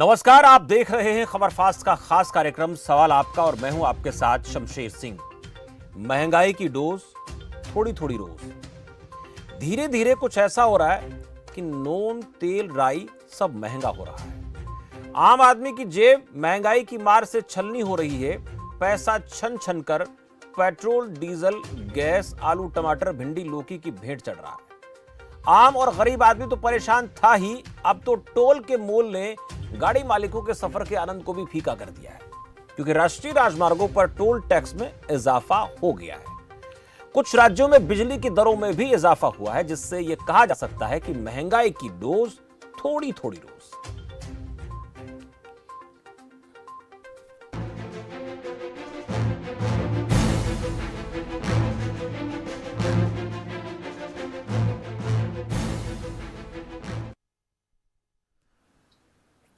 नमस्कार, आप देख रहे हैं खबर फास्ट का खास कार्यक्रम सवाल आपका और मैं हूं आपके साथ शमशेर सिंह। महंगाई की डोज थोड़ी थोड़ी रोज धीरे धीरे कुछ ऐसा हो रहा है कि नून तेल राई सब महंगा हो रहा है। आम आदमी की जेब महंगाई की मार से छलनी हो रही है। पैसा छन छन कर पेट्रोल डीजल गैस आलू टमाटर भिंडी लौकी की भेंट चढ़ रहा है। आम और गरीब आदमी तो परेशान था ही, अब तो टोल के मोल ने गाड़ी मालिकों के सफर के आनंद को भी फीका कर दिया है, क्योंकि राष्ट्रीय राजमार्गों पर टोल टैक्स में इजाफा हो गया है। कुछ राज्यों में बिजली की दरों में भी इजाफा हुआ है, जिससे यह कहा जा सकता है कि महंगाई की डोज थोड़ी थोड़ी रोज।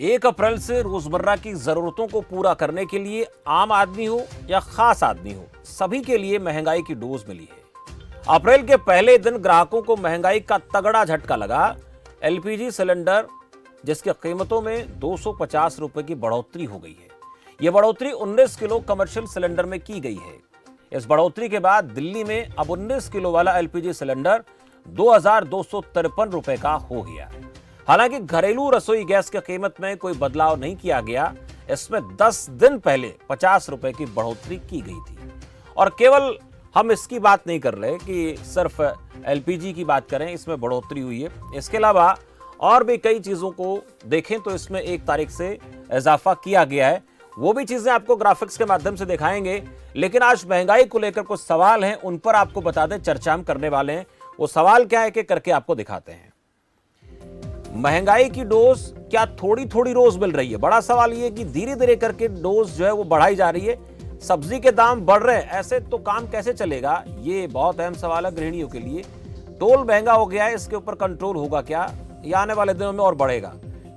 एक अप्रैल से रोजमर्रा की जरूरतों को पूरा करने के लिए आम आदमी हो या खास आदमी हो, सभी के लिए महंगाई की डोज मिली है। अप्रैल के पहले दिन ग्राहकों को महंगाई का तगड़ा झटका लगा। एलपीजी सिलेंडर जिसकी कीमतों में 250 रुपए की बढ़ोतरी हो गई है। यह बढ़ोतरी 19 किलो कमर्शियल सिलेंडर में की गई है। इस बढ़ोतरी के बाद दिल्ली में अब 19 किलो वाला एलपीजी सिलेंडर 2253 रुपए का हो गया है। हालांकि घरेलू रसोई गैस की कीमत में कोई बदलाव नहीं किया गया। इसमें 10 दिन पहले 50 रुपए की बढ़ोतरी की गई थी। और केवल हम इसकी बात नहीं कर रहे कि सिर्फ एलपीजी की बात करें, इसमें बढ़ोतरी हुई है। इसके अलावा और भी कई चीजों को देखें तो इसमें 1 तारीख से इजाफा किया गया है। वो भी चीजें आपको ग्राफिक्स के माध्यम से दिखाएंगे। लेकिन आज महंगाई को लेकर कुछ सवाल हैं, उन पर आपको बता दें, चर्चा हम करने वाले हैं। वो सवाल क्या है कि करके आपको दिखाते हैं। महंगाई की डोज क्या थोड़ी थोड़ी रोज मिल रही है? बड़ा सवाल यह कि धीरे धीरे करके डोज जो है वो बढ़ाई जा रही है। सब्जी के दाम बढ़ रहे हैं, ऐसे तो काम कैसे चलेगा? ये बहुत अहम सवाल है गृहिणियों के लिए। टोल महंगा हो गया है, इसके ऊपर कंट्रोल होगा क्या? यह आने वाले दिनों में और बढ़ेगा।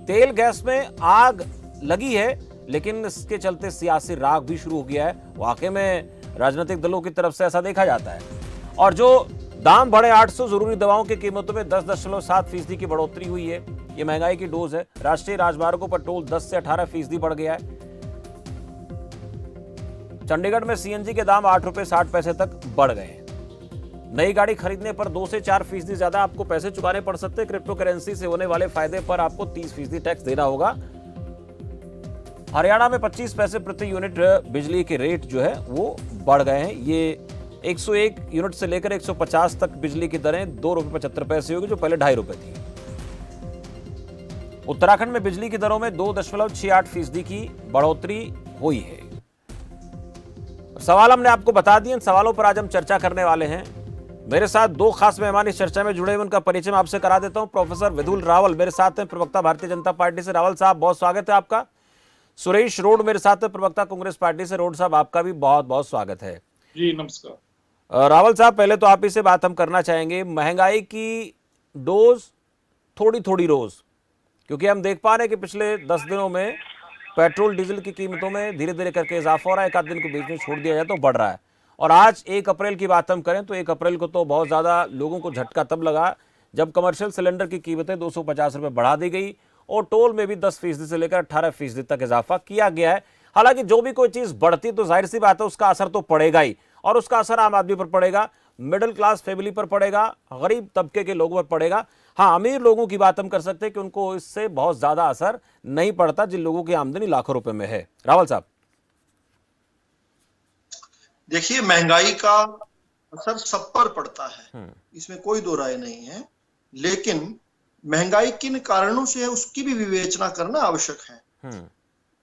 तेल गैस में आग लगी है, लेकिन इसके चलते सियासी राग भी शुरू हो गया है। वाकई में राजनीतिक दलों की तरफ से ऐसा देखा जाता है। और जो दाम बढ़े, 800 जरूरी दवाओं की कीमतों में 10.7% की बढ़ोतरी हुई है। ये महंगाई की डोज है। राष्ट्रीय राजमार्गों पर टोल 10 से 18% बढ़ गया है। चंडीगढ़ में सीएनजी के दाम 8 रुपए 60 पैसे तक बढ़ गए हैं। नई गाड़ी खरीदने पर 2 से 4% ज्यादा आपको पैसे चुकाने पड़ सकते हैं। क्रिप्टो करेंसी से होने वाले फायदे पर आपको 30% टैक्स देना होगा। हरियाणा में 25 पैसे प्रति यूनिट बिजली के रेट जो है वो बढ़ गए हैं। ये 101 यूनिट से लेकर 150 तक बिजली की दरें 2 रुपए 75 पैसे होगी, जो पहले 2.5 रुपए थी। उत्तराखंड में बिजली की दरों में 2.68% की बढ़ोतरी हुई है। सवाल हमने आपको बता दिए। इन सवालों पर आज हम चर्चा करने वाले हैं। मेरे साथ 2 खास मेहमान इस चर्चा में जुड़े हुए, उनका परिचय मैं आपसे करा देता हूं। प्रोफेसर विदुल रावल मेरे साथ हैं, प्रवक्ता भारतीय जनता पार्टी से। रावल साहब, बहुत स्वागत है आपका। सुरेश रोड मेरे साथ है, प्रवक्ता कांग्रेस पार्टी से। रोड साहब, आपका भी बहुत बहुत स्वागत है। जी नमस्कार। रावल साहब, पहले तो आप ही से बात हम करना चाहेंगे। महंगाई की डोज थोड़ी थोड़ी रोज, क्योंकि हम देख पा रहे हैं कि पिछले 10 दिनों में पेट्रोल डीजल की कीमतों में धीरे धीरे करके इजाफा हो रहा है। एक आध दिन को बीच में छोड़ दिया जाए तो बढ़ रहा है। और आज 1 अप्रैल की बात हम करें तो 1 अप्रैल को तो बहुत ज़्यादा लोगों को झटका तब लगा जब कमर्शियल सिलेंडर की कीमतें 250 रुपये बढ़ा दी गई और टोल में भी 10% से लेकर 18% तक इजाफा किया गया है। हालांकि जो भी कोई चीज़ बढ़ती तो जाहिर सी बात है उसका असर तो पड़ेगा ही, और उसका असर आम आदमी पर पड़ेगा, मिडिल क्लास फैमिली पर पड़ेगा, गरीब तबके के लोगों पर पड़ेगा। हाँ, अमीर लोगों की बात हम कर सकते हैं कि उनको इससे बहुत ज्यादा असर नहीं पड़ता, जिन लोगों की आमदनी लाखों रुपए में है। रावल साहब, देखिए, महंगाई का असर सब पर पड़ता है, इसमें कोई दो राय नहीं है। लेकिन महंगाई किन कारणों से है उसकी भी विवेचना करना आवश्यक है।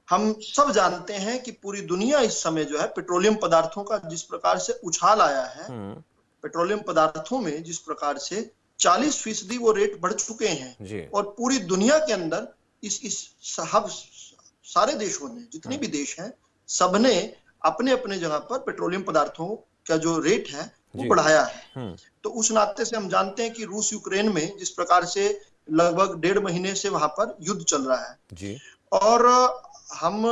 हम सब जानते हैं कि पूरी दुनिया इस समय जो है पेट्रोलियम पदार्थों का जिस प्रकार से उछाल आया है, पेट्रोलियम पदार्थों में जिस प्रकार से 40% वो रेट बढ़ चुके हैं। और पूरी दुनिया के अंदर सारे देशों ने, जितने भी देश हैं, सबने अपने अपने जगह पर पेट्रोलियम पदार्थों का जो रेट है वो बढ़ाया है। तो उस नाते से हम जानते हैं कि रूस यूक्रेन में जिस प्रकार से लगभग 1.5 महीने से वहां पर युद्ध चल रहा है। और हम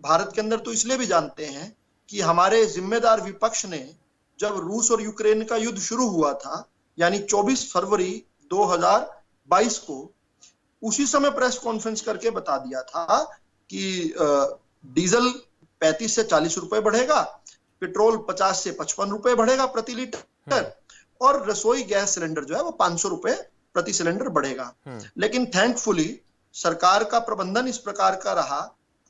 भारत के अंदर तो इसलिए भी जानते हैं कि हमारे जिम्मेदार विपक्ष ने जब रूस और यूक्रेन का युद्ध शुरू हुआ था, यानी 24 फरवरी 2022 को, उसी समय प्रेस कॉन्फ्रेंस करके बता दिया था कि डीजल 35 से 40 रुपए बढ़ेगा, पेट्रोल 50 से 55 रुपए बढ़ेगा प्रति लीटर, और रसोई गैस सिलेंडर जो है वो 500 रुपए प्रति सिलेंडर बढ़ेगा। लेकिन थैंकफुली सरकार का प्रबंधन इस प्रकार का रहा,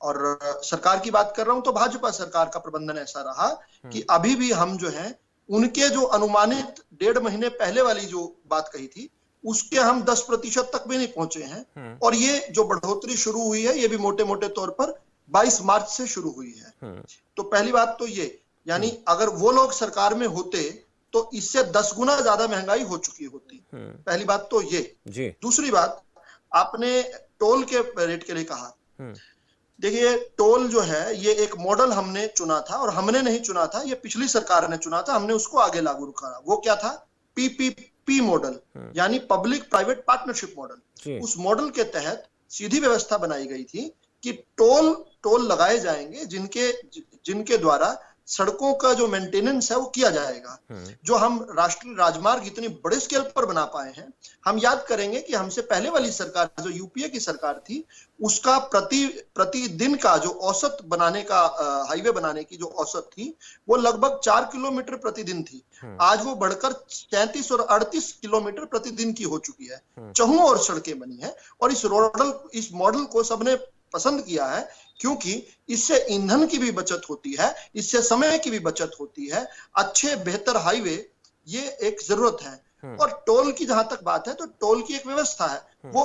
और सरकार की बात कर रहा हूं तो भाजपा सरकार का प्रबंधन ऐसा रहा कि अभी भी हम जो है उनके जो अनुमानित 1.5 महीने पहले वाली जो बात कही थी उसके हम 10% तक भी नहीं पहुंचे हैं। और ये जो बढ़ोतरी शुरू हुई है ये भी मोटे मोटे तौर पर 22 मार्च से शुरू हुई है। तो पहली बात तो ये, यानी अगर वो लोग सरकार में होते तो इससे 10 गुना ज्यादा महंगाई हो चुकी होती। पहली बात तो ये जी। दूसरी बात, आपने टोल के रेट के लिए कहा, देखिए टोल जो है ये एक मॉडल हमने चुना था, और हमने नहीं चुना था, ये पिछली सरकार ने चुना था, हमने उसको आगे लागू रखा। वो क्या था? पीपीपी मॉडल, यानी पब्लिक प्राइवेट पार्टनरशिप मॉडल। उस मॉडल के तहत सीधी व्यवस्था बनाई गई थी कि टोल लगाए जाएंगे जिनके द्वारा सड़कों का जो मेंटेनेंस है वो किया जाएगा। जो हम राष्ट्रीय राजमार्ग इतनी बड़े स्केल पर बना पाए हैं, हम याद करेंगे कि हमसे पहले वाली सरकार जो यूपीए की सरकार थी उसका प्रतिदिन का जो औसत बनाने का हाईवे बनाने की जो औसत थी वो लगभग 4 किलोमीटर प्रतिदिन थी। आज वो बढ़कर 33 और 38 किलोमीटर प्रतिदिन की हो चुकी है। चहुं और सड़कें बनी है, और इस मॉडल को सबने पसंद किया है क्योंकि इससे ईंधन की भी बचत होती है, इससे समय की भी बचत होती है। अच्छे बेहतर हाईवे ये एक जरूरत है। और टोल की जहां तक बात है तो टोल की एक व्यवस्था है, वो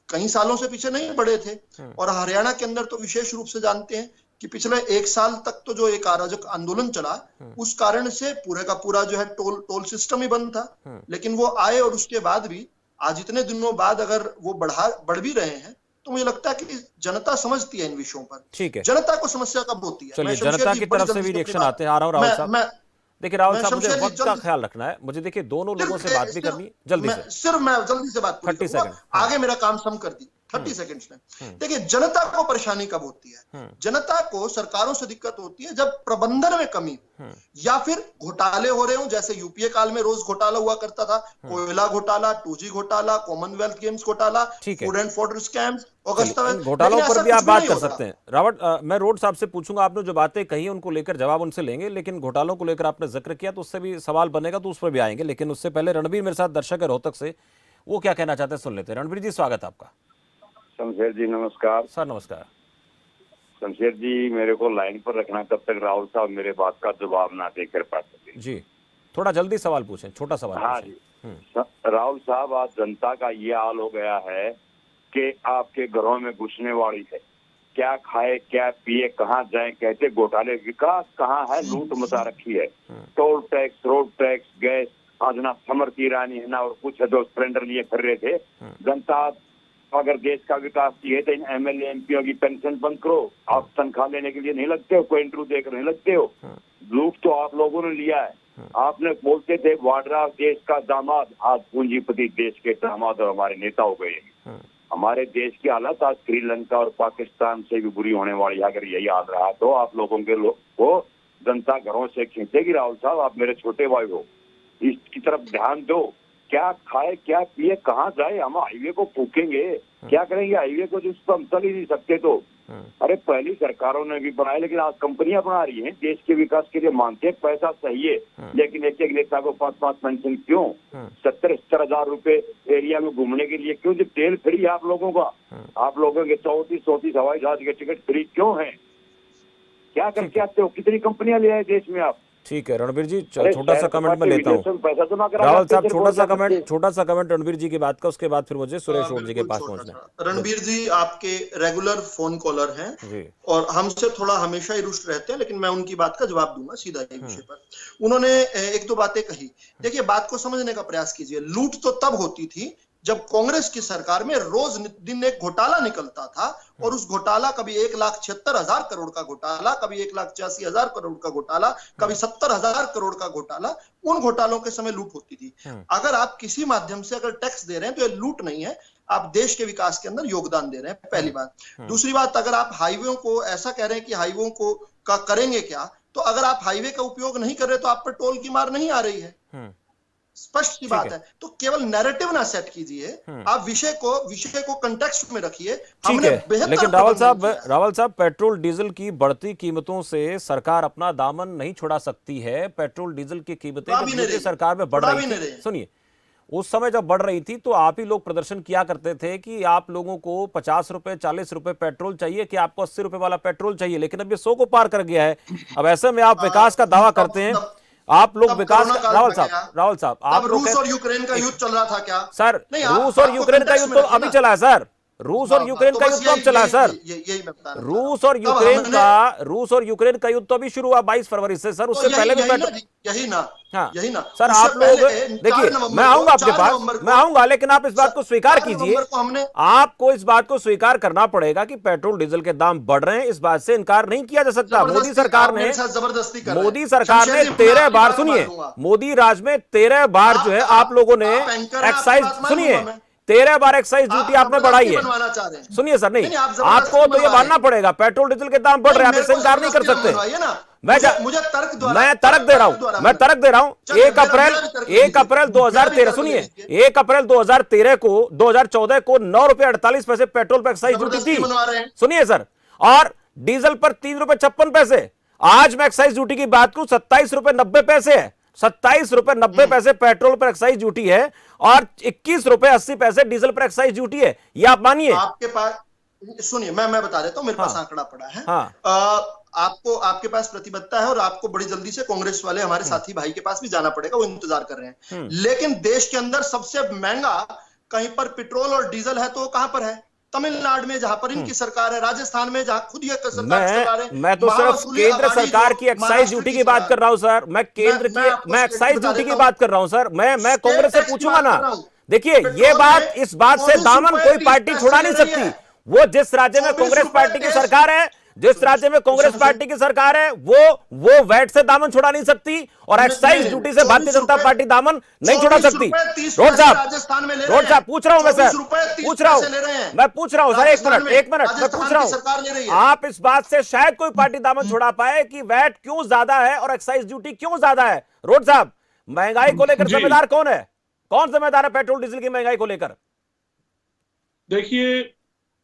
कई सालों से पीछे नहीं बढ़े थे। और हरियाणा के अंदर तो विशेष रूप से जानते हैं कि पिछले 1 साल तक तो जो एक अराजक आंदोलन चला उस कारण से पूरे का पूरा जो है टोल सिस्टम ही बंद था। लेकिन वो आए, और उसके बाद भी आज इतने दिनों बाद अगर वो बढ़ भी रहे हैं तो मुझे लगता है कि जनता समझती है इन विषयों पर। ठीक है, जनता को समस्या कब होती है? चलिए जनता की तरफ से भी रिएक्शन आते हैं। आ रहा हूं राहुल साहब। देखिए राहुल साहब, मुझे वक्त का ख्याल रखना है, मुझे देखिए दोनों लोगों से बात भी करनी है जल्दी से। सिर्फ मैं जल्दी से बात 30 सेकंड आगे मेरा काम सम कर दी 30 सेकंड्स में। देखिए जनता को परेशानी कब होती है? जनता को सरकारों से दिक्कत होती है जब प्रबंधन में कमी हो, या फिर घोटाले हो रहे हो, जैसे यूपीए काल में रोज घोटाला हुआ करता था, कोयला घोटाला, 2G घोटाला, कॉमनवेल्थ गेम्स घोटाला, फूड एंड फॉर्डर स्कैम्स, घोटालों पर भी आप बात कर सकते हैं। रावत, मैं रोड साहब से पूछूंगा, आपने जो बातें कही है उनको लेकर जवाब उनसे लेंगे, लेकिन घोटालों को लेकर आपने जिक्र किया तो उससे भी सवाल बनेगा, तो उस पर भी आएंगे। लेकिन उससे पहले रणबीर मेरे साथ दर्शक है रोहतक से, वो क्या कहना चाहते हैं सुन लेते हैं। रणबीर जी स्वागत है आपका। शमशेर जी नमस्कार। सर नमस्कार। शमशेर जी मेरे को लाइन पर रखना तब तक राहुल साहब मेरे बात का जवाब ना देकर पा सके जी। थोड़ा जल्दी सवाल पूछें, छोटा सवाल। हाँ जी। राहुल साहब, आज जनता का ये हाल हो गया है कि आपके घरों में घुसने वाली है, क्या खाए क्या पिए कहाँ जाए, कहते घोटाले, विकास कहाँ है, लूट मचा रखी है। Toll tax, road tax, gas, आज ना स्मृति ईरानी है ना और कुछ है जो सिलेंडर लिए फिर रहे थे। जनता अगर देश का विकास चाहिए तो इन एमएलए एमपीओ की पेंशन बंद करो। आप तनख्वाह लेने के लिए नहीं लगते हो, कोई इंटरव्यू देकर नहीं लगते हो। लूट तो आप लोगों ने लिया है। आपने बोलते थे वाड्रा देश का दामाद, आज पूंजीपति देश के दामाद और हमारे नेता हो गए। हमारे देश की हालत आज श्रीलंका और पाकिस्तान से भी बुरी होने वाली है। अगर यही हाल रहा तो आप लोगों के को जनता घरों से खींचेगी। राहुल साहब, आप मेरे छोटे भाई हो, इसकी तरफ ध्यान दो। क्या खाए क्या पिए कहाँ जाए, हम हाईवे को फूकेंगे, क्या करेंगे हाईवे को जिसको हम चल ही नहीं सकते। तो अरे पहली सरकारों ने भी बनाए, लेकिन आज कंपनियां बना रही हैं देश के विकास के लिए। मानते हैं पैसा सही है, लेकिन एक एक नेता को 5-5 पेंशन क्यों? 70-70 हजार रुपए एरिया में घूमने के लिए क्यों? जब तेल फ्री है आप लोगों का, आप लोगों के 34 हवाई जहाज के टिकट फ्री क्यों है? क्या करके आते हो? कितनी कंपनियां ले आए देश में आप? ठीक है रणबीर जी, छोटा सा कमेंट में लेता हूँ। राहुल साहब छोटा सा कमेंट रणबीर जी की बात का, उसके बाद फिर मुझे सुरेश रोड जी के पास पहुंचना है। रणबीर जी आपके रेगुलर फोन कॉलर हैं और हमसे थोड़ा हमेशा ही रुष्ट रहते हैं, लेकिन मैं उनकी बात का जवाब दूंगा सीधा इस विषय पर। उन्होंने 1-2 बातें कही। देखिए बात को समझने का प्रयास कीजिए। लूट तो तब होती थी जब कांग्रेस की सरकार में रोज दिन एक घोटाला निकलता था, और उस घोटाला कभी 1,76,000 करोड़ का घोटाला, कभी 1,86,000 करोड़ का घोटाला, कभी 70,000 करोड़ का घोटाला। उन घोटालों के समय लूट होती थी। अगर आप किसी माध्यम से अगर टैक्स दे रहे हैं तो ये लूट नहीं है, आप देश के विकास के अंदर योगदान दे रहे हैं, पहली बात। दूसरी बात, अगर आप हाईवे को ऐसा कह रहे हैं कि हाईवे को का करेंगे क्या, तो अगर आप हाईवे का उपयोग नहीं कर रहे तो आप पर टोल की मार नहीं आ रही है। स्पष्ट सी बात है। तो केवल नैरेटिव ना सेट कीजिए, आप विषय को कंटेक्स्ट में रखिए। ठीक है, लेकिन रावल साहब पेट्रोल डीजल की बढ़ती कीमतों से सरकार अपना दामन नहीं छुड़ा सकती है। पेट्रोल डीजल की कीमतें जब यूपी सरकार में बढ़ रही थी, सुनिए, उस समय जब बढ़ रही थी तो आप ही लोग प्रदर्शन किया करते थे कि आप लोगों को 50 रुपए 40 रुपए पेट्रोल चाहिए कि आपको 80 रुपए वाला पेट्रोल चाहिए, लेकिन अब ये 100 को पार कर गया है। अब ऐसे में आप विकास का दावा करते हैं, आप लोग विकास का, रावल साहब आप रूस और यूक्रेन का युद्ध चल रहा था क्या सर? रूस और यूक्रेन का युद्ध तो अभी चला है सर। रूस और यूक्रेन का युद्ध कब चला है सर? रूस और यूक्रेन का युद्ध तो अभी शुरू हुआ 22 फरवरी से सर। उससे पहले भी यही ना सर। आप लोग देखिए, मैं आऊंगा आपके पास, मैं आऊंगा, लेकिन आप इस बात को स्वीकार कीजिए, आपको इस बात को स्वीकार करना पड़ेगा कि पेट्रोल डीजल के दाम बढ़ रहे हैं। इस बात से इनकार नहीं किया जा सकता। मोदी सरकार ने 13 बार, सुनिए, मोदी राज में 13 बार जो है आप लोगों ने एक्साइज, सुनिए, 13 बार एक्साइज ड्यूटी आपने बढ़ाई है। सुनिए सर, नहीं आपको तो ये मानना पड़ेगा, पेट्रोल डीजल के दाम बढ़ रहे हैं, आप इससे इनकार नहीं कर सकते। मैं तर्क दे रहा हूं। 1 अप्रैल 2013, सुनिए, 1 अप्रैल 2013 को 2014 को 9 रुपए 48 पैसे पेट्रोल पर एक्साइज ड्यूटी थी, सुनिए सर, और डीजल पर 3 रुपए 56 पैसे। आज मैं एक्साइज ड्यूटी की बात करूं 27 रुपए 90 पैसे है। 27 रुपए 90 पैसे पेट्रोल पर एक्साइज ड्यूटी है और 21 रुपए 80 पैसे डीजल पर एक्साइज ड्यूटी है। ये आप मानिए। आपके पास, सुनिए, मैं बता देता हूं, मेरे पास आंकड़ा पड़ा है। आपके पास प्रतिबद्धता है और आपको बड़ी जल्दी से कांग्रेस वाले हमारे साथी भाई के पास भी जाना पड़ेगा, वो इंतजार कर रहे हैं। लेकिन देश के अंदर सबसे महंगा कहीं पर पेट्रोल और डीजल है तो कहां पर है? तमिलनाडु में, जहां पर इनकी सरकार है, राजस्थान में जहां खुद ये सरकार है। मैं तो सिर्फ केंद्र सरकार की एक्साइज ड्यूटी की बात कर रहा हूं सर। मैं केंद्र की, मैं एक्साइज ड्यूटी की बात कर रहा हूं सर। मैं कांग्रेस से पूछूंगा ना। देखिए, ये बात, इस बात से दामन कोई पार्टी छुड़ा नहीं सकती। वो जिस राज्य में कांग्रेस पार्टी की सरकार है, वो वैट से दामन छुड़ा नहीं सकती और एक्साइज ड्यूटी से भारतीय जनता पार्टी दामन नहीं छुड़ा सकती। रोड साहब पूछ रहा हूं मैं सर, मैं पूछ रहा हूं सर, एक मिनट मैं पूछ रहा हूं, आप इस बात से शायद कोई पार्टी दामन छुड़ा पाए कि वैट क्यों ज्यादा है और एक्साइज ड्यूटी क्यों ज्यादा है? रोड साहब, महंगाई को लेकर जिम्मेदार कौन है? कौन जिम्मेदार है पेट्रोल डीजल की महंगाई को लेकर? देखिए,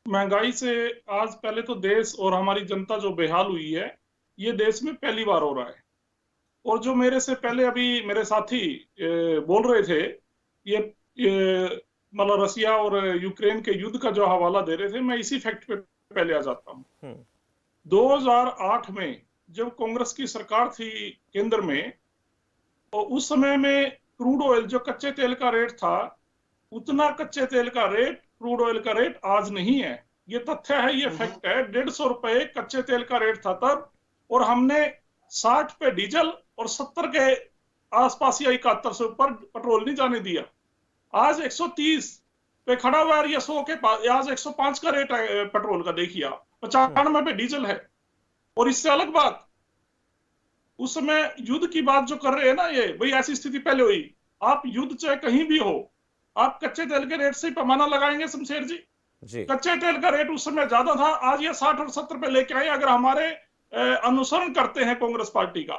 महंगाई से आज पहले तो देश और हमारी जनता जो बेहाल हुई है, ये देश में पहली बार हो रहा है। और जो मेरे से पहले अभी मेरे साथी बोल रहे थे, ये मतलब रसिया और यूक्रेन के युद्ध का जो हवाला दे रहे थे, मैं इसी फैक्ट पे पहले आ जाता हूँ। 2008 में जब कांग्रेस की सरकार थी केंद्र में, और उस समय में क्रूड ऑयल, जो कच्चे तेल का रेट था, उतना कच्चे तेल का रेट, क्रूड ऑयल का रेट आज नहीं है। ये तथ्य है, ये फैक्ट है। 150 रुपए कच्चे तेल का रेट था तब, और हमने 60 पे डीजल और 70 के आसपास या 71 से ऊपर पेट्रोल नहीं जाने दिया। आज 130 पे खड़ा हुआ है, या 100 के पास। आज 105 का रेट है पेट्रोल का, देखिए आप, 95 पे डीजल है। और इससे अलग बात, उस समय युद्ध की बात जो कर रहे हैं ना, ये भाई ऐसी स्थिति पहले हुई। आप युद्ध चाहे कहीं भी हो, आप कच्चे तेल के रेट से ही पैमाना लगाएंगे शमशेर जी। कच्चे तेल का रेट उस समय ज्यादा था, आज ये 60 और 70 पे लेके आए, अगर हमारे अनुसरण करते हैं कांग्रेस पार्टी का।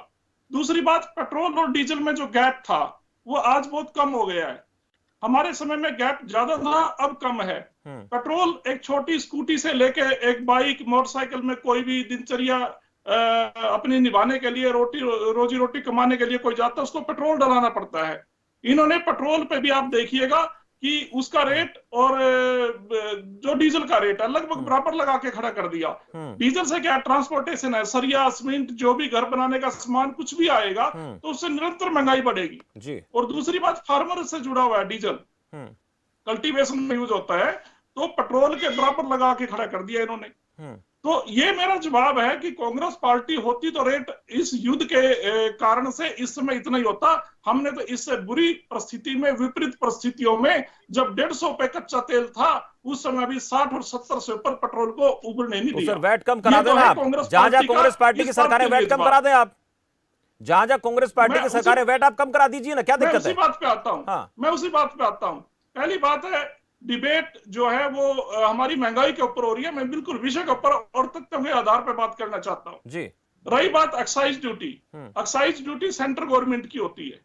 दूसरी बात, पेट्रोल और डीजल में जो गैप था वो आज बहुत कम हो गया है। हमारे समय में गैप ज्यादा था, अब कम है। पेट्रोल एक छोटी स्कूटी से लेके एक बाइक, मोटरसाइकिल में कोई भी दिनचर्या अपनी निभाने के लिए, रोजी रोटी कमाने के लिए कोई जाता है, उसको पेट्रोल डलाना पड़ता है। इन्होंने पेट्रोल पे भी आप देखिएगा कि उसका रेट और जो डीजल का रेट है लगभग बराबर लगा के खड़ा कर दिया। डीजल से क्या ट्रांसपोर्टेशन है, सरिया, सीमेंट, जो भी घर बनाने का सामान कुछ भी आएगा तो उससे निरंतर महंगाई बढ़ेगी जी। और दूसरी बात, फार्मर से जुड़ा हुआ है डीजल, कल्टीवेशन में यूज होता है, तो पेट्रोल के बराबर लगा के खड़ा कर दिया इन्होंने। तो ये मेरा जवाब है कि कांग्रेस पार्टी होती तो रेट इस युद्ध के कारण से इस समय इतना ही होता। हमने तो इससे बुरी परिस्थिति में, विपरीत परिस्थितियों में, जब 150 पे कच्चा तेल था, उस समय भी 60 और 70 से ऊपर पेट्रोल को उबरने नहीं दिया। वैट कम करा देना आप, जहां कांग्रेस पार्टी की सरकारें वैट कम करा दें आप, जहां कांग्रेस पार्टी की सरकारें वैट आप कम करा दीजिए ना, क्या दिक्कत है? मैं उसी बात पे आता हूँ। पहली बात है, डिबेट जो है वो हमारी महंगाई के ऊपर हो रही है। मैं बिल्कुल विषय के ऊपर और तथ्यों के आधार पर बात करना चाहता हूँ जी। रही बात excise duty, excise duty central government की होती है।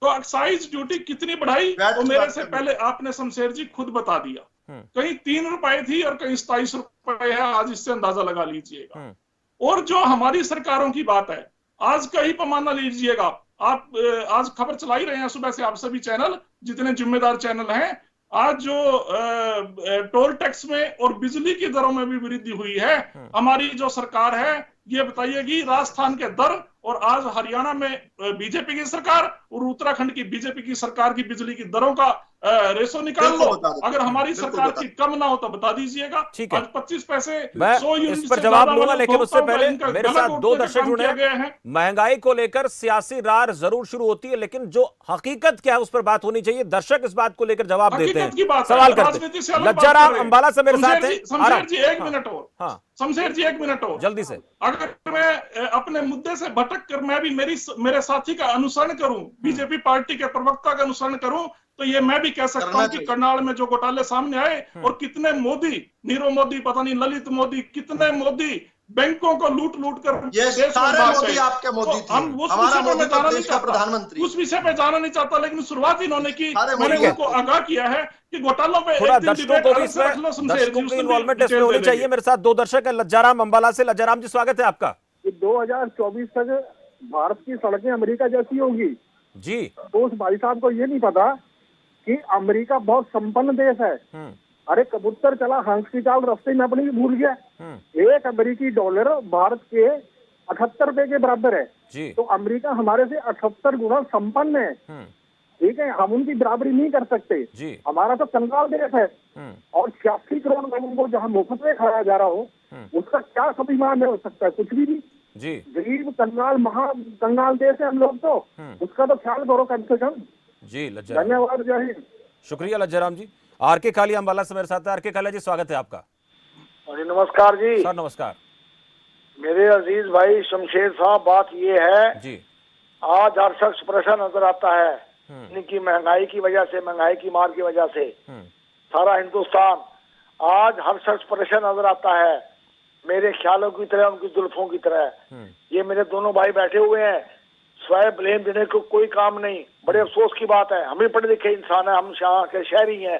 तो एक्साइज ड्यूटी कितनी बढ़ाई, वैट तो की मेरे बात से करनी। पहले आपने शमशेर जी खुद बता दिया। कहीं 3 रुपए थी और कहीं 27 रुपए है, आज इससे अंदाजा लगा लीजिएगा। और जो हमारी सरकारों की बात है, आज का ही पैमाना लीजिएगा आप, आज खबर चला ही रहे हैं सुबह से आप सभी चैनल, जितने जिम्मेदार चैनल हैं। आज जो टोल टैक्स में और बिजली की दरों में भी वृद्धि हुई है, हमारी जो सरकार है ये बताइएगी, राजस्थान के दर और आज हरियाणा में बीजेपी की सरकार और उत्तराखंड की बीजेपी की सरकार की बिजली की दरों का रेशो निकाल लो। बिल्कुल बता देते अगर हैं, हमारी बिल्कुल सरकार बता की कम ना हो तो बता दीजिएगा। ठीक है। आज 25 पैसे मैं 100 इस यूनिट पर से जवाब ज्यादा दूंगा, वाले लेकिन उससे उपभोक्ताओं का पहले इनका मेरे गला साथ दो घोटने का दर्शक काम जुड़े किया गया है। हैं। महंगाई को लेकर सियासी रार जरूर शुरू होती है, लेकिन जो हकीकत क्या है उस पर बात होनी चाहिए। दर्शक इस बात को लेकर जवाब देते हकीकत की हैं, बात है, सवाल करते राजनीति से हैं। अलग बात लज्जा कर राम रहे हैं। अंबाला से मेरे साथ हैं। शमशेर जी एक हाँ, मिनट और, हाँ, शमशेर जी एक मिनट और, जल्दी से। अगर मैं अपने मुद्दे से भटक कर मैं भी मेरे साथी का अनुसरण करूं, बीजेपी पार्टी के प्रवक्ता का अनुसरण करूं, तो ये मैं भी कह सकता करना हूं कि चाहिए। करनाल में जो घोटाले सामने आए और कितने मोदी, नीरव मोदी, पता नहीं ललित मोदी, कितने मोदी बैंकों को लूट लूट कर ये देश में सारे भाग मोदी गए। आपके मोदी तो थे। हम उस हमारा विषय पे मोदी मैं तो जाना नहीं देश का चाहता, प्रधानमंत्री। उस विषय पे जाना नहीं चाहता, लेकिन शुरुआत इन्होंने की, सारे मैंने मोदी उनको आगाह किया है कि घोटालों पे थोड़ा एक दिन दर्शकों डिबेट को भी अलग से रख लो इसमें, शमशेर जी, दर्शकों की उसमें भी इन्वॉल्वमेंट इसमें डिटेल होनी दे चाहिए। देंगे। मेरे साथ दो दर्शक है, लज्जाराम अंबाला से। लज्जाराम जी स्वागत है आपका। कि 2024 तक भारत की सड़कें अमेरिका जैसी होगी, जी। तो उस भाई साहब को ये नहीं पता कि अमेरिका बहुत संपन्न देश है। अरे कबूतर चला हंस की चाल रास्ते में अपनी भूल गया। एक अमेरिकी डॉलर भारत के 78 रुपए के बराबर है जी। तो अमेरिका हमारे से 78 गुना संपन्न है। ठीक है, हम उनकी बराबरी नहीं कर सकते जी। हमारा तो कंगाल देश है। और 86 करोड़ लोगों को जहाँ मुफ्त में खाया जा रहा हो, उसका क्या स्वाभिमान हो सकता है? कुछ भी नहीं जी। गरीब कंगाल, महा कंगाल देश है हम लोग, तो उसका तो ख्याल करो कम से कम। जी लज्जाराम, धन्यवाद, जय हिंद। शुक्रिया लज्जाराम जी। आर.के. कालिया अंबाला से मेरे साथ है। आर.के. कालिया जी स्वागत है आपका। जी नमस्कार जी। सर नमस्कार। मेरे अजीज भाई शमशेर साहब, बात ये है जी। आज हर शख्स परेशान नजर आता है इनकी महंगाई की वजह से, महंगाई की मार की वजह से। सारा हिंदुस्तान आज हर शख्स परेशान नजर आता है, मेरे ख्यालों की तरह, उनकी जुल्फों की तरह। ये मेरे दोनों भाई बैठे हुए हैं, स्वयं ब्लेम देने को कोई काम नहीं। बड़े अफसोस की बात है, हम भी पढ़े लिखे इंसान है, हम यहाँ के शहरी हैं,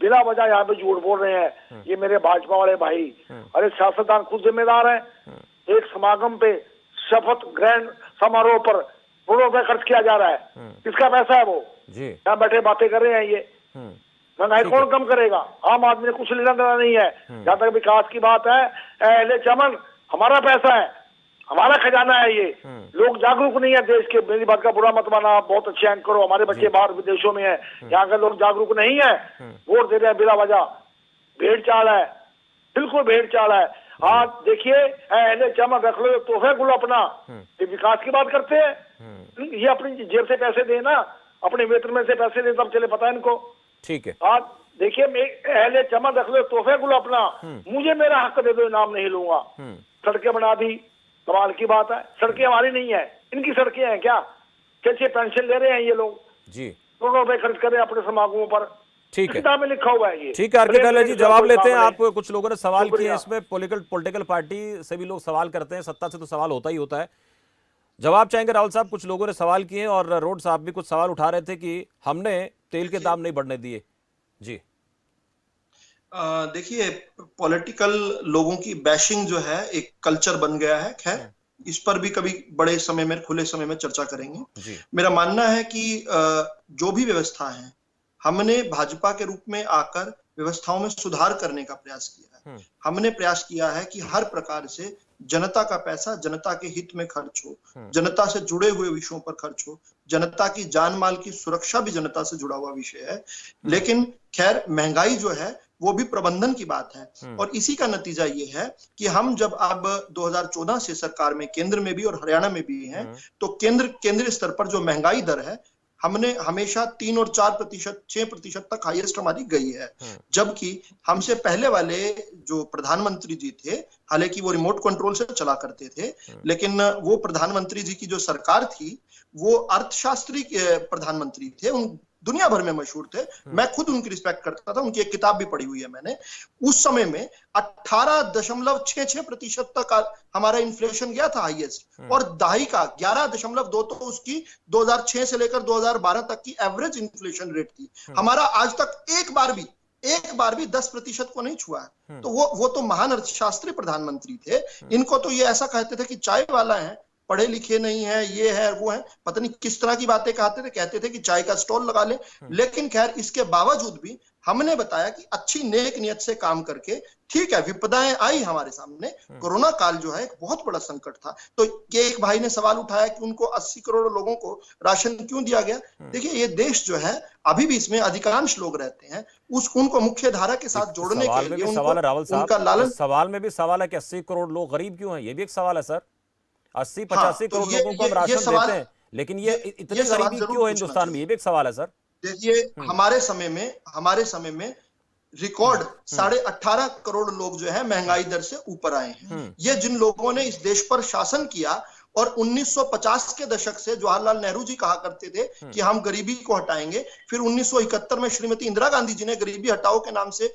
बिना वजह यहाँ पे झूठ बोल रहे हैं ये मेरे भाजपा वाले भाई। अरे सियासतदान खुद जिम्मेदार है। एक समागम पे शपथ ग्रैंड समारोह पर करोड़ों रुपए खर्च किया जा रहा है, किसका पैसा है वो? जी। यहाँ बैठे बातें कर रहे हैं ये। महंगाई कौन कम करेगा? आम आदमी ने कुछ लेना देना नहीं है। जहाँ तक विकास की बात है, अहले चमन हमारा पैसा है, हमारा खजाना है ये। लोग जागरूक नहीं है देश के। मेरी बात का बुरा मत माना, आप बहुत अच्छे एंकर हो, हमारे बच्चे बाहर विदेशों में हैं, यहाँ के लोग जागरूक नहीं है, वोट दे रहे हैं बिला वजह। भेड़ चाल है, बिल्कुल भेड़ चाल है। आज देखिए, अहले चमन रख लो, तोहफे गुल अपना, ये विकास की बात करते हैं। ये अपनी जेब से पैसे देना, अपने वेतन में से पैसे दे, तब चले पता है इनको। ठीक है। आज देखिए, अहले चमन रख लो, तोहफे गुल अपना, मुझे मेरा हक दे दो, इनाम नहीं लूंगा। सड़कें बना दी, कमाल की बात है। सड़कें हमारी नहीं है, इनकी सड़कें हैं क्या? कैसे पेंशन ले रहे हैं ये लोग जी, करोड़ों रुपए खर्च कर रहे हैं अपने समागमों पर। ठीक है, किताब में लिखा हुआ है ये। ठीक है। आर.के. कालिया जी जवाब लेते हैं। आप कुछ लोगों ने सवाल किए शुक्रिया। इसमें, पॉलिटिकल पार्टी से भी लोग सवाल करते हैं, सत्ता से तो सवाल होता ही होता है। जवाब चाहेंगे राहुल साहब? कुछ लोगों ने सवाल किए और रोड साहब भी कुछ सवाल उठा रहे थे कि हमने तेल के दाम नहीं बढ़ने दिए। जी देखिए, पॉलिटिकल लोगों की बैशिंग जो है एक कल्चर बन गया है। खैर, इस पर भी कभी बड़े समय में, खुले समय में चर्चा करेंगे। जी। मेरा मानना है कि जो भी व्यवस्था है, हमने भाजपा के रूप में आकर व्यवस्थाओं में सुधार करने का प्रयास किया है। हमने प्रयास किया है कि हर प्रकार से जनता का पैसा जनता के हित में खर्च हो, जनता से जुड़े हुए विषयों पर खर्च हो। जनता की जान माल की सुरक्षा भी जनता से जुड़ा हुआ विषय है। लेकिन खैर, महंगाई जो है वो भी प्रबंधन की बात है। और इसी का नतीजा ये है कि हम जब अब 2014 से सरकार में, केंद्र में भी और हरियाणा में भी हैं, तो केंद्रीय स्तर पर जो महंगाई दर है, हमने हमेशा 3 और 4%, 6% तक हाईएस्ट हमारी गई है। जबकि हमसे पहले वाले जो प्रधानमंत्री जी थे, हालांकि वो रिमोट कंट्रोल से चला करते थे, लेकिन वो प्रधानमंत्री जी की जो सरकार थी वो अर्थशास्त्री प्रधानमंत्री थे। दुनिया भर में मशहूर थे। मैं खुद उनकी रिस्पेक्ट करता था, उनकी एक किताब भी पढ़ी हुई है मैंने। उस समय में 18.66% तक हमारा इन्फ्लेशन गया था हाईएस्ट, और दहाई का 11.2 तो उसकी 2006 से लेकर 2012 तक की एवरेज इन्फ्लेशन रेट थी। हमारा आज तक एक बार भी 10% को नहीं छुआ है। तो वो तो महान अर्थशास्त्री प्रधानमंत्री थे। इनको तो ये ऐसा कहते थे कि चाय वाला है, पढ़े लिखे नहीं है, ये है वो है, पता नहीं किस तरह की बातें कहते थे कि चाय का स्टॉल लगा ले। लेकिन खैर, इसके बावजूद भी हमने बताया कि अच्छी नेक नियत से काम करके, ठीक है विपदाएं आई हमारे सामने, कोरोना काल जो है एक बहुत बड़ा संकट था। तो एक भाई ने सवाल उठाया कि उनको 80 करोड़ लोगों को राशन क्यों दिया गया। देखिए, ये देश जो है अभी भी इसमें अधिकांश लोग रहते हैं, उनको मुख्य धारा के साथ जोड़ने के लिए उनका लालन, सवाल में भी सवाल है कि 80 करोड़ लोग गरीब क्यों हैं, ये भी एक सवाल है सर। 80-85 करोड़ लोगों को हम राशन देते हैं, लेकिन ये इतनी गरीबी क्यों है हिंदुस्तान में, ये भी एक सवाल है सर। देखिए, हमारे समय में रिकॉर्ड 18.5 करोड़ लोग जो है महंगाई दर से ऊपर आए हैं। ये जिन लोगों ने इस देश पर शासन किया, और 1950 के दशक से जवाहरलाल नेहरू जी कहा करते थे कि हम गरीबी को हटाएंगे। फिर 1971 में श्रीमती इंदिरा गांधी जी ने गरीबी हटाओ के नाम से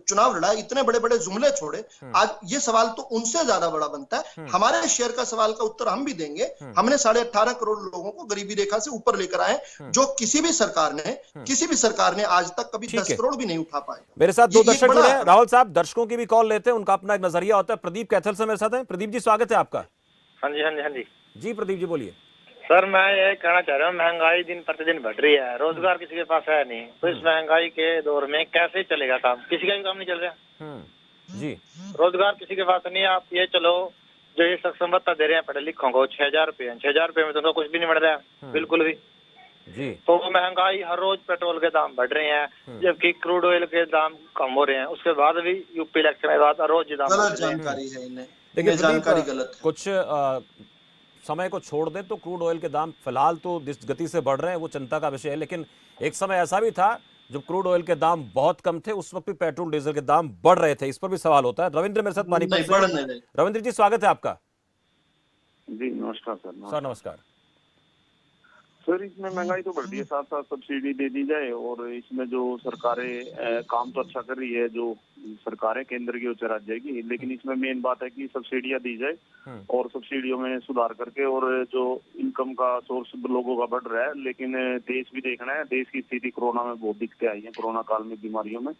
चुनाव लड़ा, इतने बड़े बड़े जुमले छोड़े। आज ये सवाल तो उनसे ज्यादा बड़ा बनता है। हमारे शेयर का सवाल का उत्तर हम भी देंगे। हमने 18.5 करोड़ लोगों को गरीबी रेखा से ऊपर लेकर आए, जो किसी भी सरकार ने आज तक कभी 10 करोड़ भी नहीं उठा पाए। मेरे साथ दो दर्शक जुड़े हैं राहुल साहब, दर्शकों की भी कॉल लेते हैं, उनका अपना एक नजरिया होता है। प्रदीप कैथल से मेरे साथ है। प्रदीप जी, स्वागत है आपका। हाँ जी जी प्रदीप जी बोलिए। सर, मैं ये कहना चाह रहा हूँ, महंगाई दिन प्रतिदिन बढ़ रही है, रोजगार किसी के पास है नहीं, तो इस महंगाई के दौर में कैसे चलेगा काम? किसी का भी काम नहीं चल रहा। जी, रोजगार किसी के पास नहीं। आप ये चलो, जो ये सक्षम भत्ता दे रहे हैं पढ़े लिखों को 6,000 रुपये, 6,000 रुपये में तो कुछ भी नहीं बढ़ रहा है, बिल्कुल भी जी। तो महंगाई, हर रोज पेट्रोल के दाम बढ़ रहे हैं, जबकि क्रूड ऑयल के दाम कम हो रहे हैं। उसके बाद भी यूपी इलेक्शन के बाद रोज दाम गलत जानकारी है इन्हें। देखिए, जानकारी गलत है। कुछ समय को छोड़ दें तो क्रूड ऑयल के दाम फिलहाल तो जिस गति से बढ़ रहे हैं वो चिंता का विषय है, लेकिन एक समय ऐसा भी था जब क्रूड ऑयल के दाम बहुत कम थे, उस वक्त भी पेट्रोल डीजल के दाम बढ़ रहे थे। इस पर भी सवाल होता है। रविंद्र मेरे साथ पानीपत से। रविंद्र जी, स्वागत है आपका। जी नमस्कार सर। नमस्कार सर। इसमें महंगाई तो बढ़ रही है, साथ साथ सब्सिडी दे दी जाए, और इसमें जो सरकारें काम तो अच्छा कर रही है, जो सरकारें केंद्र की उच्च राज्य की, लेकिन इसमें मेन बात है कि सब्सिडियां दी जाए और सब्सिडियों में सुधार करके, और जो इनकम का सोर्स लोगों का बढ़ रहा है, लेकिन देश भी देखना है। देश की स्थिति कोरोना में बहुत दिक्कतें आई है, कोरोना काल में बीमारियों में,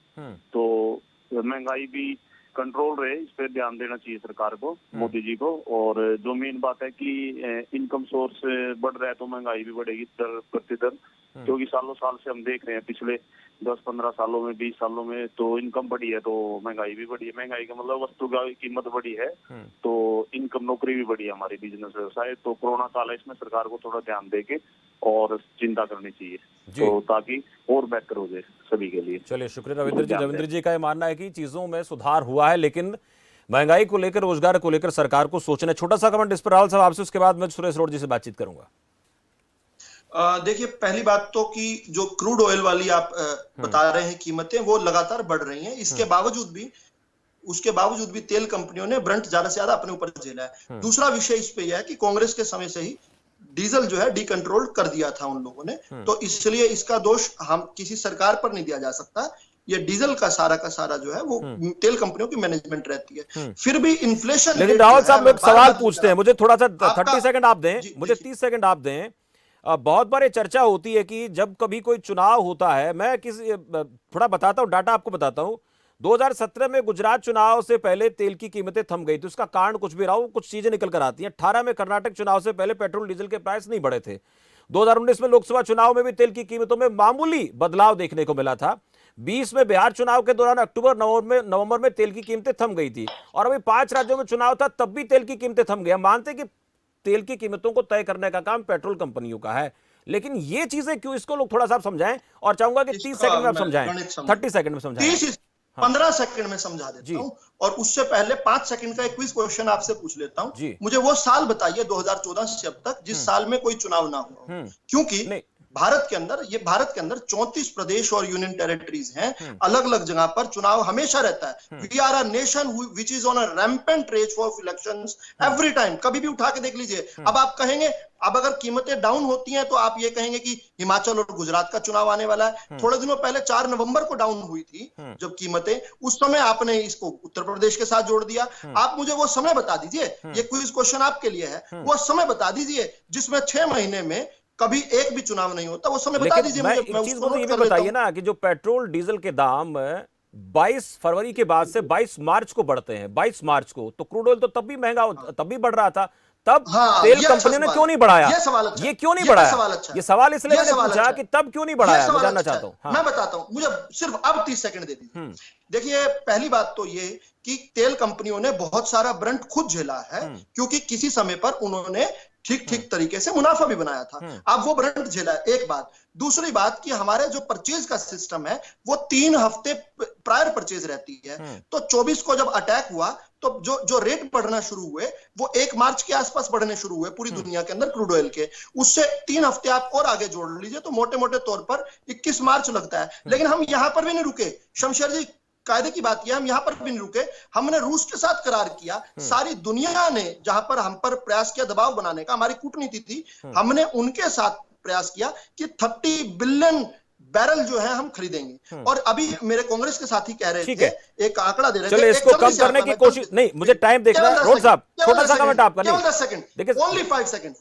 तो महंगाई भी कंट्रोल रहे, इस पे ध्यान देना चाहिए सरकार को, मोदी जी को। और जो मेन बात है कि इनकम सोर्स बढ़ रहा है तो महंगाई भी बढ़ेगी दर प्रतिदर, क्योंकि सालों साल से हम देख रहे हैं, पिछले 10-15 सालों में, 20 सालों में तो इनकम बढ़ी है तो महंगाई भी बढ़ी है। महंगाई का मतलब वस्तु की कीमत बढ़ी है तो इनकम, नौकरी भी बढ़ी है, हमारी बिजनेस व्यवसाय। तो कोरोना काल है, इसमें सरकार को थोड़ा ध्यान देके और चिंता करनी चाहिए, तो ताकि और बेहतर हो जाए सभी के लिए। चलिए, शुक्रिया रविंद्र जी। रविंद्र जी का ये मानना है कि चीजों में सुधार हुआ है, लेकिन महंगाई को लेकर, रोजगार को लेकर सरकार को सोचना। छोटा सा कमेंट इस पर राहुल साहब आपसे, उसके बाद मैं सुरेश रोड जी से बातचीत करूंगा। देखिए, पहली बात तो कि जो क्रूड ऑयल वाली आप बता रहे हैं कीमतें, वो लगातार बढ़ रही हैं। उसके बावजूद भी तेल कंपनियों ने ब्रंट ज्यादा से ज्यादा अपने ऊपर झेला है। दूसरा विषय इस पे यह है कि कांग्रेस के समय से ही डीजल जो है डीकंट्रोल कर दिया था उन लोगों ने, तो इसलिए इसका दोष हम किसी सरकार पर नहीं दिया जा सकता। ये डीजल का सारा जो है वो तेल कंपनियों की मैनेजमेंट रहती है। फिर भी इन्फ्लेशन, लेकिन राहुल साहब लोग सवाल पूछते हैं, मुझे थोड़ा सा 30 सेकंड आप दें, मुझे 30 सेकंड आप दें। बहुत बार ये चर्चा होती है कि जब कभी कोई चुनाव होता है, मैं थोड़ा बताता हूं, डाटा आपको बताता हूं। 2017 में गुजरात चुनाव से पहले तेल की कीमतें थम गई थी, उसका कारण कुछ भी रहा हो, कुछ चीजें निकल कर आती हैं। 18 में कर्नाटक चुनाव से पहले पेट्रोल डीजल के प्राइस नहीं बढ़े थे। 2019 में लोकसभा चुनाव में भी तेल की कीमतों में मामूली बदलाव देखने को मिला था। 20 में बिहार चुनाव के दौरान अक्टूबर नवंबर में तेल की कीमतें थम गई थी, और अभी 5 राज्यों में चुनाव था, तब भी तेल की कीमतें थम गई। हम मानते कि तेल की कीमतों को तय करने का काम पेट्रोल कंपनियों का है, लेकिन ये चीजें क्यों, इसको लोग थोड़ा सा समझाएं, और चाहूंगा कि 30 सेकंड में आप समझाएं, 30 सेकंड में समझाएं। 15 सेकंड में समझा देता हूं, और उससे पहले 5 सेकंड का एक क्विज क्वेश्चन आपसे पूछ लेता हूं। मुझे वो साल बताइए 2014 से अब तक जिस साल में कोई चुनाव ना हुआ, क्योंकि भारत के अंदर 34 प्रदेश और यूनियन टेरिटरीज हैं, अलग अलग जगह पर चुनाव हमेशा रहता है। We are a nation which is on a rampant race for elections every time. कभी भी उठा के देख लीजिए। अब आप कहेंगे, अब अगर कीमतें डाउन होती हैं तो आप ये कहेंगे कि हिमाचल और गुजरात का चुनाव आने वाला है। थोड़े दिनों पहले 4 नवंबर को डाउन हुई थी जब कीमतें, उस समय आपने इसको उत्तर प्रदेश के साथ जोड़ दिया। आप मुझे वो समय बता दीजिए, ये क्विज क्वेश्चन आपके लिए है, वो समय बता दीजिए जिसमें 6 महीने में कभी एक भी चुनाव नहीं होता, वो समय बता दीजिए मुझे। मैं चीज मुझे ये भी बताइए ना कि जो पेट्रोल डीजल के दाम 22 फरवरी के बाद से 22 मार्च को बढ़ते हैं, 22 मार्च को, तो क्रूड ऑयल तो तब भी महंगा, तब भी बढ़ रहा था, तब तेल कंपनियों ने क्यों नहीं बढ़ाया? ये क्यों नहीं बढ़ाया? ये सवाल इसलिए मैंने पूछा कि तब क्यों नहीं बढ़ाया, मैं जानना चाहता हूं। मैं बताता हूं, मुझे सिर्फ अब 30 सेकंड दे दीजिए। देखिए, पहली बात तो ये कि तेल कंपनियों ने बहुत सारा ब्रंट खुद झेला है, क्योंकि किसी समय पर उन्होंने ठीक तरीके से मुनाफा भी बनाया था। अब वो ब्रंट झेला है, एक बात। दूसरी बात कि हमारे जो परचेज का सिस्टम है वो 3 हफ्ते प्रायर परचेज रहती है। तो 24 को जब अटैक हुआ तो जो रेट बढ़ना शुरू हुए वो 1 मार्च के आसपास बढ़ने शुरू हुए पूरी दुनिया के अंदर क्रूड ऑयल के। उससे 3 हफ्ते आप और आगे जोड़ लीजिए तो मोटे मोटे तौर पर 21 मार्च लगता है। लेकिन हम यहां पर भी नहीं रुके शमशेर जी, कायदे की बात किया, हम यहां पर भी नहीं रुके। हमने रूस के साथ करार किया। सारी दुनिया ने जहां पर हम पर प्रयास किया दबाव बनाने का, हमारी कूटनीति थी, हमने उनके साथ प्रयास किया कि 30 बिलियन बैरल जो है हम खरीदेंगे। और अभी मेरे कांग्रेस के साथी कह रहे थे, एक आंकड़ा दे रहे थे, चलिए इसको कम करने की कोशिश नहीं, मुझे टाइम देखना है। रोड साहब छोटा सा कमेंट आपका, केवल 10 सेकंड, ओनली 5 सेकंड।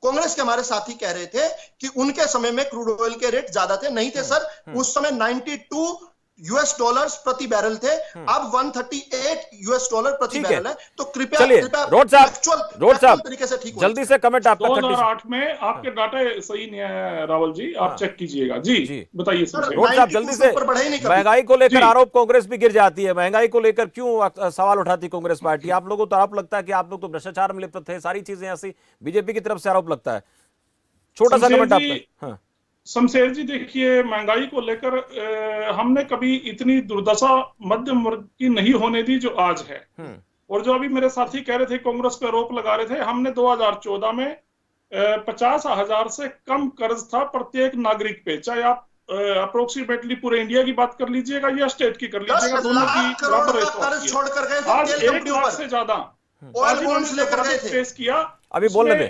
कांग्रेस के हमारे साथी कह रहे थे कि उनके समय में क्रूड ऑयल के रेट ज्यादा थे। नहीं थे सर, उस समय 92 US डॉलर्स प्रति बैरल थे, अब 138 US डॉलर प्रति बैरल है। तो कृपया रोड साहब तरीके से ठीक जल्दी से कमेंट आपका। 2008 में आपके डाटा सही नहीं है रावल जी, आप चेक कीजिएगा। जी बताइए सर। रोड साहब जल्दी से, महंगाई को लेकर आरोप कांग्रेस भी गिर जाती है, महंगाई को लेकर क्यों सवाल उठाती कांग्रेस पार्टी? आप लोगों को तो आरोप लगता है कि आप लोग तो भ्रष्टाचार में लिप्त थे, सारी चीजें ऐसी बीजेपी की तरफ से आरोप लगता है। छोटा सा कमेंट आपका। शमशेर जी देखिए, महंगाई को लेकर हमने कभी इतनी दुर्दशा मध्यम वर्ग की नहीं होने दी जो आज है। और जो अभी मेरे साथी कह रहे थे, कांग्रेस पे आरोप लगा रहे थे, हमने 2014 में 50,000 से कम कर्ज था प्रत्येक नागरिक पे, चाहे आप अप्रोक्सीमेटली पूरे इंडिया की बात कर लीजिएगा या स्टेट की कर लीजिएगा, दोनों की बराबर रेट। आज 1 लाख से ज्यादा पेश किया, अभी बोलने दे।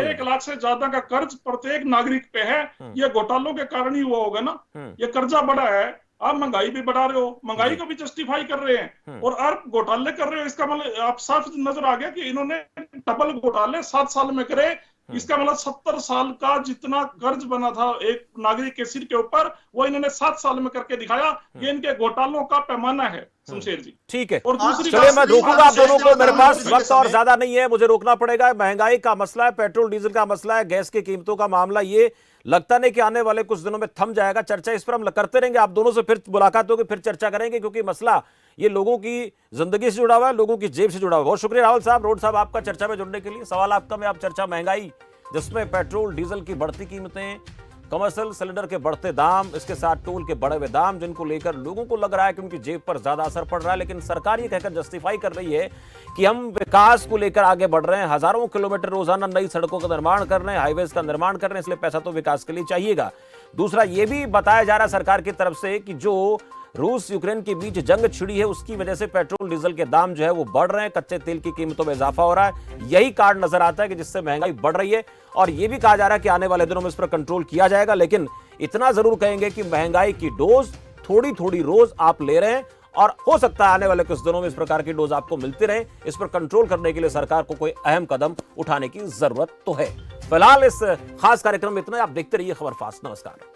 1 लाख से ज्यादा का कर्ज प्रत्येक नागरिक पे है। ये घोटालों के कारण ही हुआ होगा ना। ये कर्जा बढ़ा है, आप महंगाई भी बढ़ा रहे हो, महंगाई को भी जस्टिफाई कर रहे हैं और आप घोटाले कर रहे हो। इसका मतलब आप साफ नजर आ गया कि इन्होंने डबल घोटाले 7 साल में करे। इसका मतलब 70 साल का जितना कर्ज बना था एक नागरिक के सिर के ऊपर, वो इन्होंने 7 साल में करके दिखाया। ये इनके घोटालों का पैमाना है शमशेर जी। ठीक है, और दूसरी चलिए मैं रोकूंगा आप दोनों को, मेरे पास वक्त और ज्यादा नहीं है, मुझे रोकना पड़ेगा। महंगाई का मसला है, पेट्रोल डीजल का मसला है, गैस की कीमतों का मामला, ये लगता नहीं कि आने वाले कुछ दिनों में थम जाएगा। चर्चा इस पर हम करते रहेंगे, आप दोनों से फिर मुलाकात होगी, फिर चर्चा करेंगे, क्योंकि मसला ये लोगों की जिंदगी से जुड़ा हुआ है, लोगों की जेब से जुड़ा हुआ है। बहुत शुक्रिया राहुल साहब, रोड साहब, आपका चर्चा में जुड़ने के लिए। सवाल आपका में आप चर्चा महंगाई, जिसमें पेट्रोल डीजल की बढ़ती कीमतें, कमर्शियल सिलेंडर के बढ़ते दाम, इसके साथ टोल के बढ़े हुए दाम, जिनको लेकर लोगों को लग रहा है कि उनकी जेब पर ज्यादा असर पड़ रहा है, लेकिन सरकार ये कहकर जस्टिफाई कर रही है कि हम विकास को लेकर आगे बढ़ रहे हैं, हजारों किलोमीटर रोजाना नई सड़कों का निर्माण कर रहे हैं, हाईवेज का निर्माण कर रहे हैं, इसलिए पैसा तो विकास के लिए चाहिएगा। दूसरा ये भी बताया जा रहा है सरकार की तरफ से कि जो रूस यूक्रेन के बीच जंग छिड़ी है, उसकी वजह से पेट्रोल डीजल के दाम जो है वो बढ़ रहे हैं, कच्चे तेल की कीमतों में इजाफा हो रहा है। यही कारण नजर आता है कि जिससे महंगाई बढ़ रही है। और यह भी कहा जा रहा है कि आने वाले दिनों में इस पर कंट्रोल किया जाएगा। लेकिन इतना जरूर कहेंगे कि महंगाई की डोज थोड़ी थोड़ी रोज आप ले रहे हैं, और हो सकता है आने वाले कुछ दिनों में इस प्रकार की डोज आपको मिलती रहे। इस पर कंट्रोल करने के लिए सरकार को कोई अहम कदम उठाने की जरूरत तो है। फिलहाल इस खास कार्यक्रम में इतना। आप देखते रहिए खबर फास्ट। नमस्कार।